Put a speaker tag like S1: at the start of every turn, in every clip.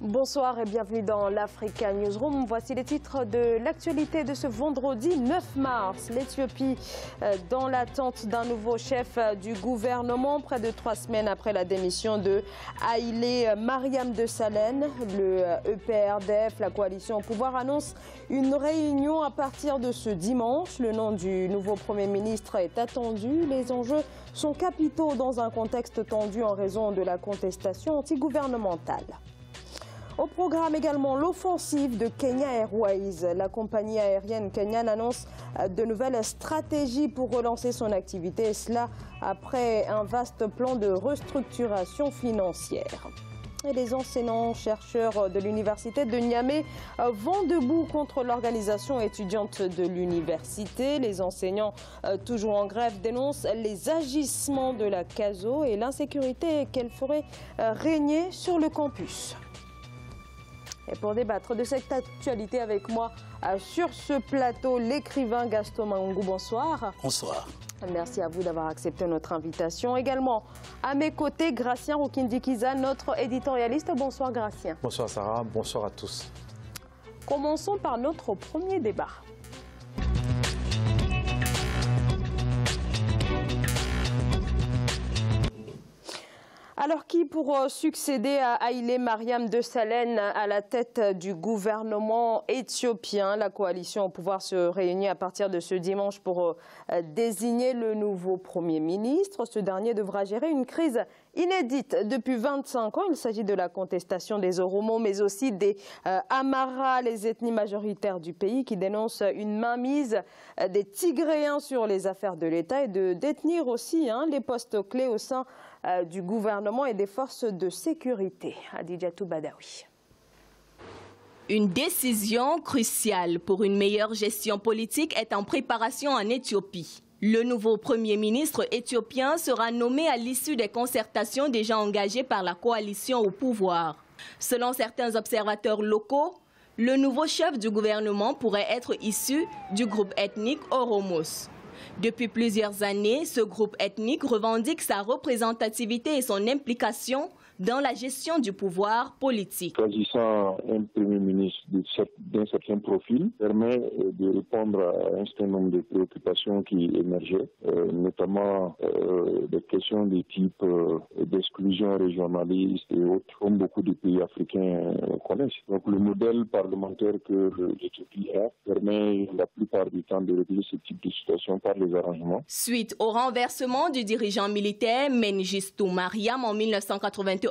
S1: Bonsoir et bienvenue dans l'Africa Newsroom. Voici les titres de l'actualité de ce vendredi 9 mars. L'Éthiopie dans l'attente d'un nouveau chef du gouvernement près de 3 semaines après la démission de Haïlé Mariam Desalegn. Le EPRDF, la coalition au pouvoir, annonce une réunion à partir de ce dimanche. Le nom du nouveau Premier ministre est attendu. Les enjeux sont capitaux dans un contexte tendu en raison de la contestation antigouvernementale. Au programme également l'offensive de Kenya Airways. La compagnie aérienne kenyane annonce de nouvelles stratégies pour relancer son activité, et cela après un vaste plan de restructuration financière. Et les enseignants-chercheurs de l'université de Niamey vont debout contre l'organisation étudiante de l'université. Les enseignants, toujours en grève, dénoncent les agissements de la CASO et l'insécurité qu'elle ferait régner sur le campus. Et pour débattre de cette actualité avec moi sur ce plateau, l'écrivain Gaston Maungou, bonsoir.
S2: Bonsoir.
S1: Merci à vous d'avoir accepté notre invitation. Également à mes côtés, Gratien Rukindi-Kiza, notre éditorialiste. Bonsoir Gratien.
S3: Bonsoir Sarah, bonsoir à tous.
S1: Commençons par notre premier débat. Alors qui pour succéder à Haïlé Mariam Desalegn à la tête du gouvernement éthiopien? La coalition au pouvoir se réunit à partir de ce dimanche pour désigner le nouveau Premier ministre. Ce dernier devra gérer une crise inédite depuis 25 ans. Il s'agit de la contestation des Oromo, mais aussi des Amara, les ethnies majoritaires du pays, qui dénoncent une mainmise des Tigréens sur les affaires de l'État et de détenir aussi les postes clés au sein du gouvernement et des forces de sécurité. Adijatou Badawi.
S4: Une décision cruciale pour une meilleure gestion politique est en préparation en Éthiopie. Le nouveau Premier ministre éthiopien sera nommé à l'issue des concertations déjà engagées par la coalition au pouvoir. Selon certains observateurs locaux, le nouveau chef du gouvernement pourrait être issu du groupe ethnique Oromos. Depuis plusieurs années, ce groupe ethnique revendique sa représentativité et son implication dans la gestion du pouvoir politique.
S5: Choisissant un Premier ministre d'un certain profil permet de répondre à un certain nombre de préoccupations qui émergeaient, notamment des questions de type d'exclusion régionaliste et autres, comme beaucoup de pays africains connaissent. Donc le modèle parlementaire que l'Éthiopie a permet la plupart du temps de régler ce type de situation par les arrangements.
S4: Suite au renversement du dirigeant militaire Mengistu Mariam en 1991,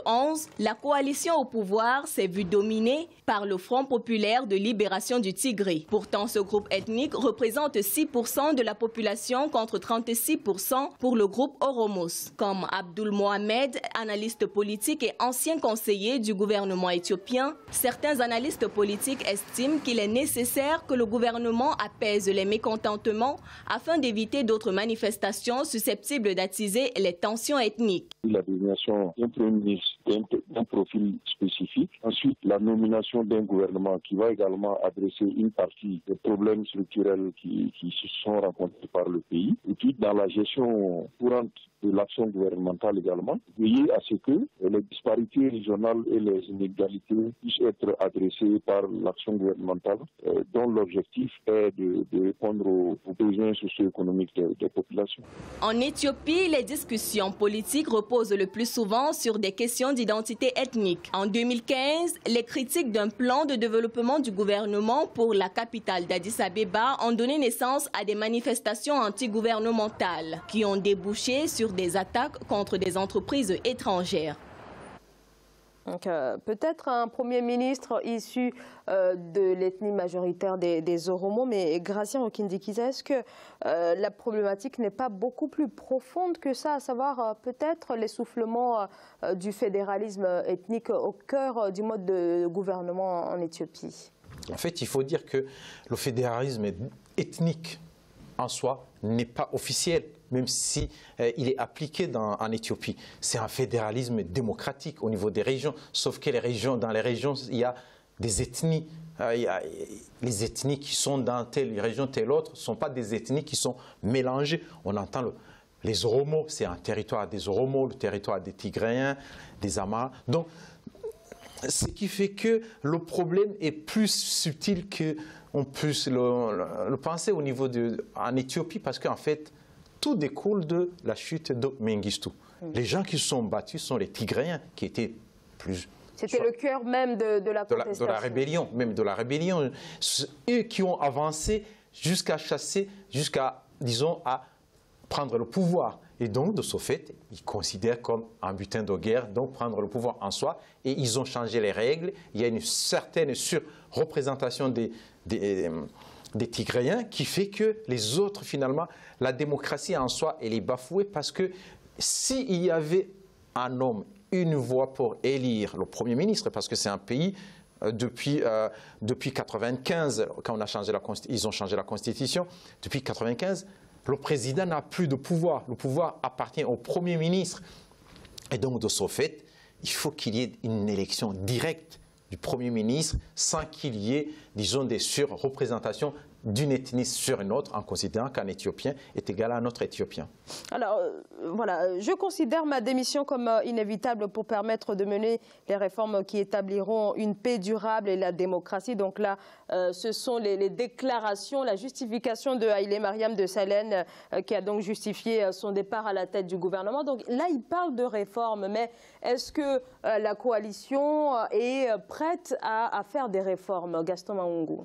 S4: la coalition au pouvoir s'est vue dominée par le Front populaire de libération du Tigré. Pourtant, ce groupe ethnique représente 6% de la population contre 36% pour le groupe Oromos. Comme Abdul Mohamed, analyste politique et ancien conseiller du gouvernement éthiopien, certains analystes politiques estiment qu'il est nécessaire que le gouvernement apaise les mécontentements afin d'éviter d'autres manifestations susceptibles d'attiser les tensions ethniques.
S5: La désignation d'un Premier ministre d'un profil spécifique. Ensuite, la nomination d'un gouvernement qui va également adresser une partie des problèmes structurels qui se sont rencontrés par le pays. Et puis, dans la gestion courante de l'action gouvernementale également, veiller à ce que les disparités régionales et les inégalités puissent être adressées par l'action gouvernementale, dont l'objectif est de répondre aux besoins socio-économiques des populations.
S4: En Éthiopie, les discussions politiques reposent le plus souvent sur des questions d'identité ethnique. En 2015, les critiques d'un plan de développement du gouvernement pour la capitale d'Addis Abeba ont donné naissance à des manifestations antigouvernementales qui ont débouché sur des attaques contre des entreprises étrangères.
S1: Peut-être un Premier ministre issu de l'ethnie majoritaire des Oromo, mais Gratien Rukindi-Kiza, est-ce que la problématique n'est pas beaucoup plus profonde que ça, à savoir peut-être l'essoufflement du fédéralisme ethnique au cœur du mode de gouvernement en Éthiopie?
S3: En fait, il faut dire que le fédéralisme ethnique en soi n'est pas officiel, même si il est appliqué en Éthiopie. C'est un fédéralisme démocratique au niveau des régions, sauf que dans les régions, il y a des ethnies. Il y a les ethnies qui sont dans telle région, telle autre, ne sont pas des ethnies qui sont mélangées. On entend les Oromos, c'est un territoire des Oromos, le territoire des Tigréens, des Amara. Donc, Ce qui fait que le problème est plus subtil qu'on puisse le penser au niveau en Éthiopie, parce qu'en fait, tout découle de la chute de Mengistu. Les gens qui se sont battus sont les Tigréens, qui étaient plus...
S1: C'était le cœur même de la contestation.
S3: De la rébellion, même de la rébellion. Eux qui ont avancé jusqu'à chasser, jusqu'à, disons, à prendre le pouvoir. Et donc, de ce fait, ils considèrent comme un butin de guerre, donc prendre le pouvoir en soi. Et ils ont changé les règles. Il y a une certaine surreprésentation des Tigréens qui fait que les autres, finalement, la démocratie en soi, elle est bafouée, parce que s'il y avait un homme, une voix pour élire le Premier ministre, parce que c'est un pays, depuis 1995, quand ils ont changé la Constitution, depuis 1995, le président n'a plus de pouvoir. Le pouvoir appartient au Premier ministre. Et donc, de ce fait, il faut qu'il y ait une élection directe du Premier ministre sans qu'il y ait, disons, des surreprésentations d'une ethnie sur une autre, en considérant qu'un Éthiopien est égal à un autre Éthiopien. Alors,
S1: voilà, je considère ma démission comme inévitable pour permettre de mener les réformes qui établiront une paix durable et la démocratie. Donc là, ce sont les déclarations, la justification de Haïlé Mariam Desalegn qui a donc justifié son départ à la tête du gouvernement. Donc là, il parle de réformes, mais est-ce que la coalition est prête à faire des réformes, Gaston Mahungu?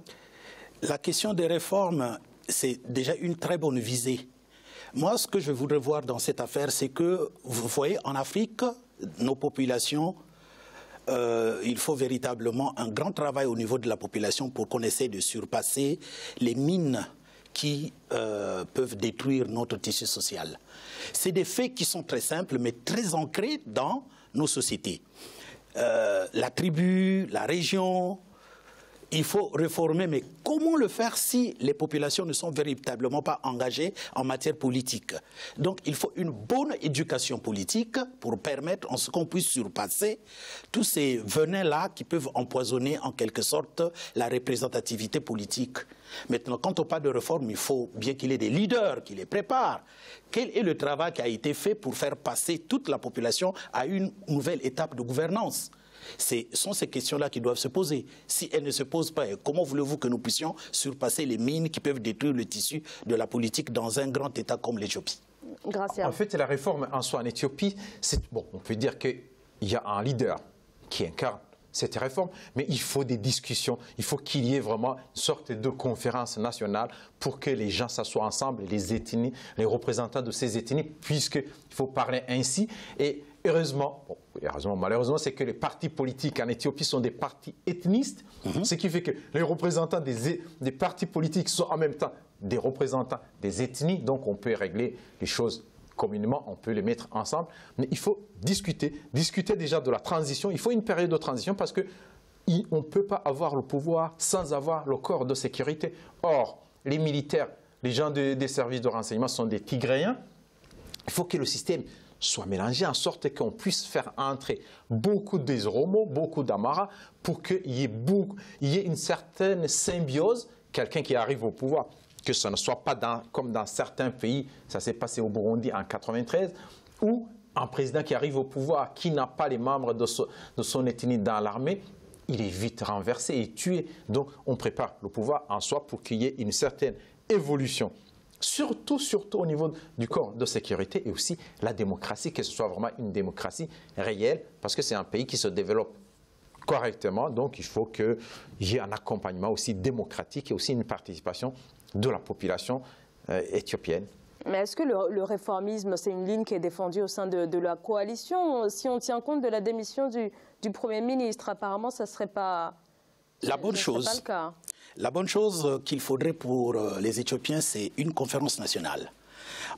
S2: La question des réformes, c'est déjà une très bonne visée. Moi, ce que je voudrais voir dans cette affaire, c'est que, vous voyez, en Afrique, nos populations, il faut véritablement un grand travail au niveau de la population pour qu'on essaie de surpasser les mines qui peuvent détruire notre tissu social. C'est des faits qui sont très simples, mais très ancrés dans nos sociétés. La tribu, la région... Il faut réformer, mais comment le faire si les populations ne sont véritablement pas engagées en matière politique? Donc il faut une bonne éducation politique pour permettre en ce qu'on puisse surpasser tous ces venins-là qui peuvent empoisonner en quelque sorte la représentativité politique. Maintenant, quand on parle de réforme, il faut bien qu'il y ait des leaders qui les préparent. Quel est le travail qui a été fait pour faire passer toute la population à une nouvelle étape de gouvernance? Ce sont ces questions-là qui doivent se poser. Si elles ne se posent pas, comment voulez-vous que nous puissions surpasser les mines qui peuvent détruire le tissu de la politique dans un grand État comme l'Éthiopie?
S1: Gracias.
S3: En fait, la réforme en soi en Éthiopie, bon, on peut dire qu'il y a un leader qui incarne cette réforme, mais il faut des discussions, il faut qu'il y ait vraiment une sorte de conférence nationale pour que les gens s'assoient ensemble, les ethnies, les représentants de ces ethnies, puisqu'il faut parler ainsi. Et heureusement, malheureusement, c'est que les partis politiques en Éthiopie sont des partis ethnistes, ce qui fait que les représentants des partis politiques sont en même temps des représentants des ethnies, donc on peut régler les choses communément, on peut les mettre ensemble, mais il faut discuter déjà de la transition. Il faut une période de transition parce qu'on ne peut pas avoir le pouvoir sans avoir le corps de sécurité. Or, les militaires, les gens des services de renseignement sont des Tigréens. Il faut que le système soit mélangé en sorte qu'on puisse faire entrer beaucoup des Oromo, beaucoup d'Amara, pour qu'il y ait une certaine symbiose, quelqu'un qui arrive au pouvoir. Que ce ne soit pas comme dans certains pays, ça s'est passé au Burundi en 1993, où un président qui arrive au pouvoir, qui n'a pas les membres de son ethnie dans l'armée, il est vite renversé et tué. Donc on prépare le pouvoir en soi pour qu'il y ait une certaine évolution. Surtout au niveau du corps de sécurité et aussi la démocratie, que ce soit vraiment une démocratie réelle, parce que c'est un pays qui se développe correctement, donc il faut qu'il y ait un accompagnement aussi démocratique et aussi une participation de la population éthiopienne.
S1: Mais est-ce que le réformisme, c'est une ligne qui est défendue au sein de la coalition? Si on tient compte de la démission du Premier ministre, apparemment, ça ne serait pas,
S2: la bonne chose.
S1: Pas le cas.
S2: La bonne chose qu'il faudrait pour les Éthiopiens, c'est une conférence nationale.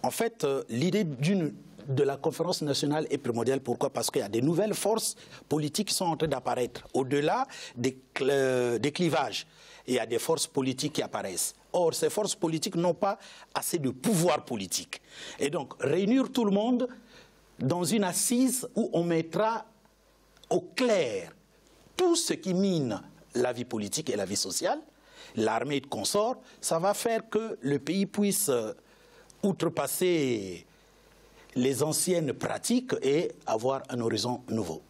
S2: En fait, l'idée de la conférence nationale est primordiale. Pourquoi? Parce qu'il y a des nouvelles forces politiques qui sont en train d'apparaître. Au-delà des clivages, il y a des forces politiques qui apparaissent. Or, ces forces politiques n'ont pas assez de pouvoir politique. Et donc, réunir tout le monde dans une assise où on mettra au clair tout ce qui mine la vie politique et la vie sociale, l'armée de consorts, ça va faire que le pays puisse outrepasser les anciennes pratiques et avoir un horizon nouveau.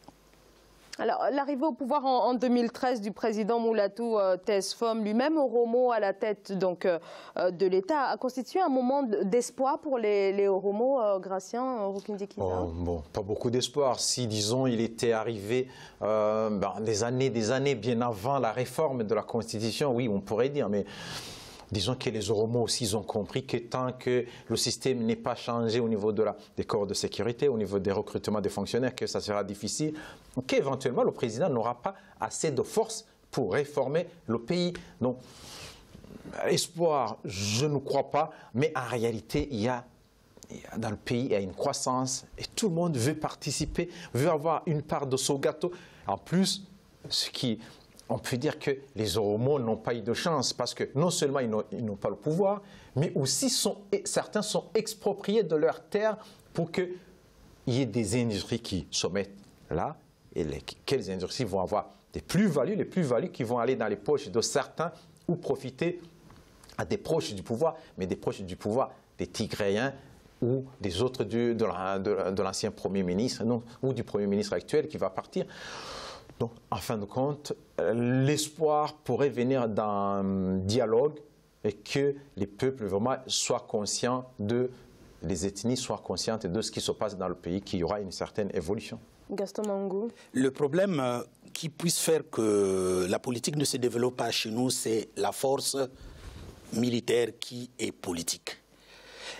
S1: Alors, l'arrivée au pouvoir en 2013 du président Mulatu Tesfom, lui-même Oromo à la tête donc, de l'État, a constitué un moment d'espoir pour les Oromo, Gratien, Rukindikina.
S3: Bon, pas beaucoup d'espoir. Si, disons, il était arrivé des années bien avant la réforme de la Constitution, oui, on pourrait dire, mais... Disons que les Oromo aussi, ils ont compris que tant que le système n'est pas changé au niveau des corps de sécurité, au niveau des recrutements des fonctionnaires, que ça sera difficile, qu'éventuellement le président n'aura pas assez de force pour réformer le pays. Donc, espoir, je ne crois pas, mais en réalité, dans le pays, il y a une croissance et tout le monde veut participer, veut avoir une part de ce gâteau. En plus, on peut dire que les Oromo n'ont pas eu de chance parce que non seulement ils n'ont pas le pouvoir, mais aussi certains sont expropriés de leurs terres pour qu'il y ait des industries qui se mettent là. Et quelles industries vont avoir des plus-values, les plus-values qui vont aller dans les poches de certains ou profiter à des proches du pouvoir, mais des proches du pouvoir, des Tigréens ou des autres de l'ancien Premier ministre, ou du Premier ministre actuel qui va partir. Donc, en fin de compte, l'espoir pourrait venir d'un dialogue et que les peuples vraiment soient conscients les ethnies soient conscientes de ce qui se passe dans le pays, qu'il y aura une certaine évolution.
S1: Gaston Mangou.
S2: Le problème qui puisse faire que la politique ne se développe pas chez nous, c'est la force militaire qui est politique.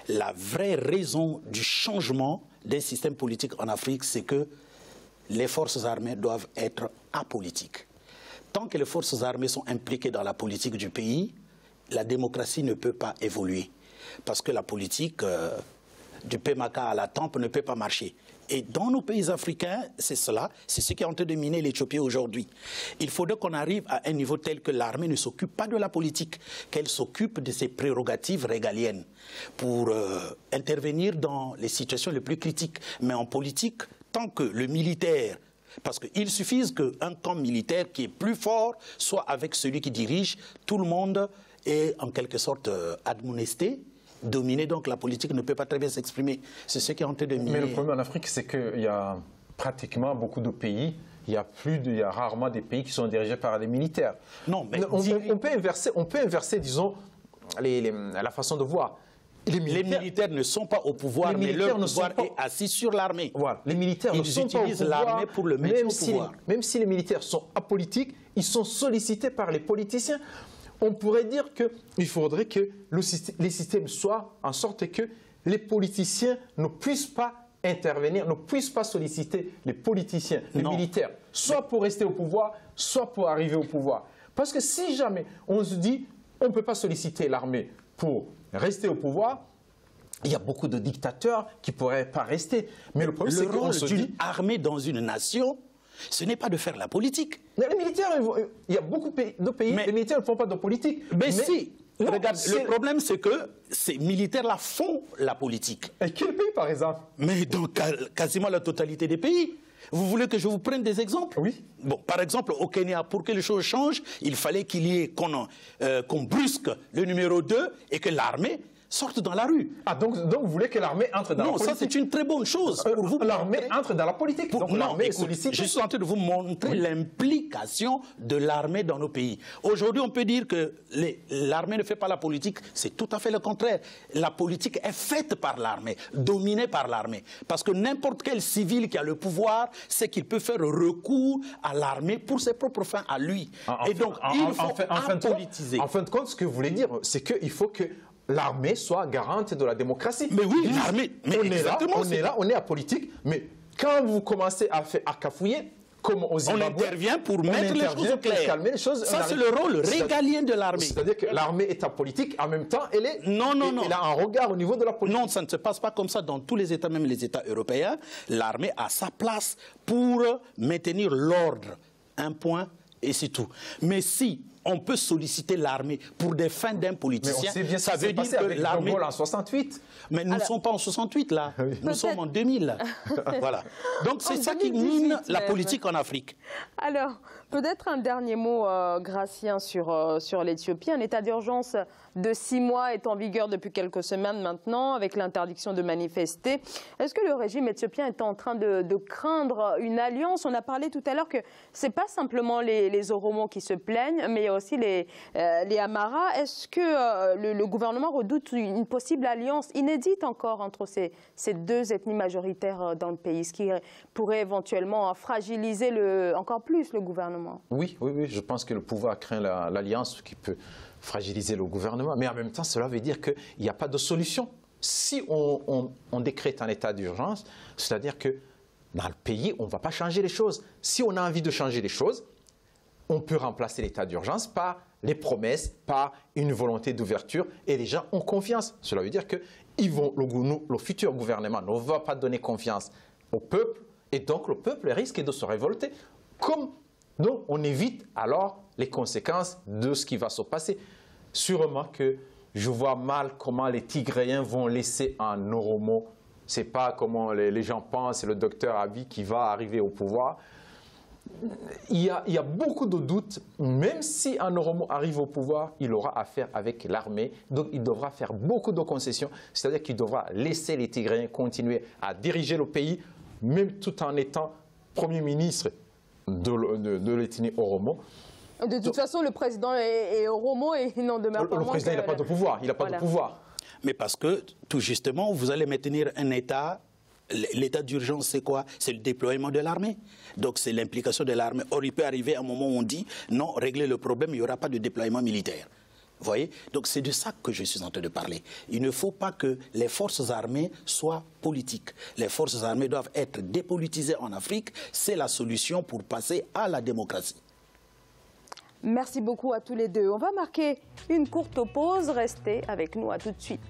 S2: La vraie raison du changement d'un système politique en Afrique, c'est que les forces armées doivent être apolitiques. Tant que les forces armées sont impliquées dans la politique du pays, la démocratie ne peut pas évoluer. Parce que la politique du PMACA à la tempe ne peut pas marcher. Et dans nos pays africains, c'est cela, c'est ce qui est en train de miner l'Éthiopie aujourd'hui. Il faudrait qu'on arrive à un niveau tel que l'armée ne s'occupe pas de la politique, qu'elle s'occupe de ses prérogatives régaliennes pour intervenir dans les situations les plus critiques. Mais en politique, tant que le militaire, parce qu'il suffit qu'un camp militaire qui est plus fort soit avec celui qui dirige, tout le monde est en quelque sorte admonesté, dominé, donc la politique ne peut pas très bien s'exprimer. C'est ce qui est en train de miner.
S3: Mais le problème en Afrique, c'est qu'il y a pratiquement beaucoup de pays, il y a rarement des pays qui sont dirigés par des militaires.
S2: Non, mais
S3: on peut inverser, disons, la façon de voir.
S2: Les militaires ne sont pas au pouvoir, mais leur pouvoir est assis sur l'armée.
S3: Voilà. Les militaires ne sont pas au pouvoir. Ils utilisent l'armée pour le mettre au pouvoir. Même si les militaires sont apolitiques, ils sont sollicités par les politiciens. On pourrait dire qu'il faudrait que les systèmes soient en sorte que les politiciens ne puissent pas intervenir, ne puissent pas solliciter les politiciens, les militaires, soit pour rester au pouvoir, soit pour arriver au pouvoir. Parce que si jamais on se dit on ne peut pas solliciter l'armée pour rester au pouvoir, il y a beaucoup de dictateurs qui ne pourraient pas rester. Mais le problème, c'est qu'on se dit...
S2: Le rôle d'une armée dans une nation, ce n'est pas de faire la politique.
S3: Mais les militaires, il y a beaucoup de pays, les militaires ne font pas de politique.
S2: Mais si, non, regarde, le problème c'est que ces militaires-là font la politique.
S3: Et quel pays par exemple?
S2: Mais dans quasiment la totalité des pays. Vous voulez que je vous prenne des exemples?
S3: Oui.
S2: Bon, par exemple, au Kenya, pour que les choses changent, il fallait qu'il y ait qu'on brusque le numéro 2 et que l'armée sortent dans la rue.
S3: Ah, donc vous voulez que l'armée entre dans la politique?
S2: Non, ça c'est une très bonne chose.
S3: Pour vous, l'armée entre dans la politique. Donc l'armée sollicite.
S2: Je suis en train de vous montrer l'implication de l'armée dans nos pays. Aujourd'hui, on peut dire que l'armée ne fait pas la politique. C'est tout à fait le contraire. La politique est faite par l'armée, dominée par l'armée. Parce que n'importe quel civil qui a le pouvoir sait qu'il peut faire recours à l'armée pour ses propres fins à lui. Et donc, il faut apolitiser.
S3: En fin de compte, ce que vous voulez dire, c'est qu'il faut que l'armée soit garante de la démocratie.
S2: Mais oui, l'armée,
S3: on est là, on est apolitique, mais quand vous commencez à cafouiller, comme aux Zimbabwe,
S2: on intervient pour mettre les choses au clair.
S3: Calmer les choses.
S2: Ça, c'est le rôle régalien de l'armée.
S3: C'est-à-dire que l'armée est apolitique, en même temps, elle est...
S2: Non.
S3: Elle a un regard au niveau de la politique.
S2: Non, ça ne se passe pas comme ça dans tous les États, même les États européens. L'armée a sa place pour maintenir l'ordre. Un point, et c'est tout. Mais si on peut solliciter l'armée pour des fins d'un politicien,
S3: ça veut dire que l'armée... en 68.
S2: Mais nous ne sommes pas en 68, là. Nous sommes en 2000. Voilà. Donc c'est ça qui mine la politique en Afrique.
S1: Alors, Peut-être un dernier mot, Gratien, sur l'Éthiopie. Un état d'urgence de 6 mois est en vigueur depuis quelques semaines maintenant, avec l'interdiction de manifester. Est-ce que le régime éthiopien est en train de craindre une alliance? On a parlé tout à l'heure que ce n'est pas simplement les Oromo qui se plaignent, mais il y a aussi les Amhara. Est-ce que le gouvernement redoute une possible alliance inédite encore entre ces deux ethnies majoritaires dans le pays, ce qui pourrait éventuellement fragiliser encore plus le gouvernement?
S3: Oui, je pense que le pouvoir craint l'alliance qui peut fragiliser le gouvernement, mais en même temps, cela veut dire qu'il n'y a pas de solution. Si on décrète un état d'urgence, c'est-à-dire que dans le pays, on ne va pas changer les choses. Si on a envie de changer les choses, on peut remplacer l'état d'urgence par les promesses, par une volonté d'ouverture, et les gens ont confiance. Cela veut dire que le futur gouvernement ne va pas donner confiance au peuple, et donc le peuple risque de se révolter. Donc on évite alors les conséquences de ce qui va se passer. Sûrement que je vois mal comment les Tigréens vont laisser un Oromo. Ce n'est pas comment les gens pensent, c'est le docteur Abiy qui va arriver au pouvoir. Il y a beaucoup de doutes. Même si un Oromo arrive au pouvoir, il aura affaire avec l'armée. Donc il devra faire beaucoup de concessions. C'est-à-dire qu'il devra laisser les Tigréens continuer à diriger le pays, même tout en étant Premier ministre de l'ethnie Oromo.
S1: De toute façon, le président est Oromo et il n'en demeure pas moins.
S3: Le président, il n'a pas de pouvoir. Il n'a pas de pouvoir.
S2: Mais parce que, tout justement, vous allez maintenir un État. L'état d'urgence, c'est quoi? C'est le déploiement de l'armée. Donc, c'est l'implication de l'armée. Or, il peut arriver un moment où on dit, non, régler le problème, il n'y aura pas de déploiement militaire. Vous voyez? Donc, c'est de ça que je suis en train de parler. Il ne faut pas que les forces armées soient politiques. Les forces armées doivent être dépolitisées en Afrique. C'est la solution pour passer à la démocratie.
S1: Merci beaucoup à tous les deux. On va marquer une courte pause. Restez avec nous, à tout de suite.